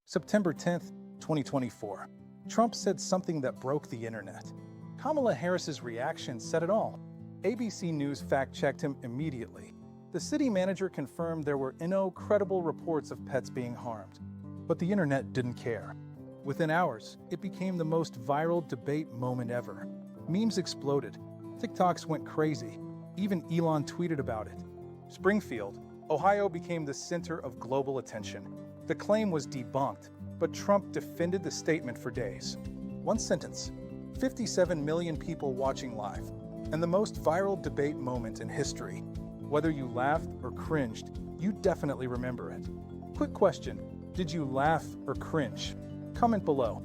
September 10th, 2024. Trump said something that broke the internet. Kamala Harris's reaction said it all. ABC News fact-checked him immediately. The city manager confirmed there were no credible reports of pets being harmed. But the internet didn't care. Within hours, it became the most viral debate moment ever. Memes exploded. TikToks went crazy. Even Elon tweeted about it. Springfield, Ohio became the center of global attention. The claim was debunked, but Trump defended the statement for days. One sentence, 57 million people watching live, and the most viral debate moment in history. Whether you laughed or cringed, you definitely remember it. Quick question, did you laugh or cringe? Comment below.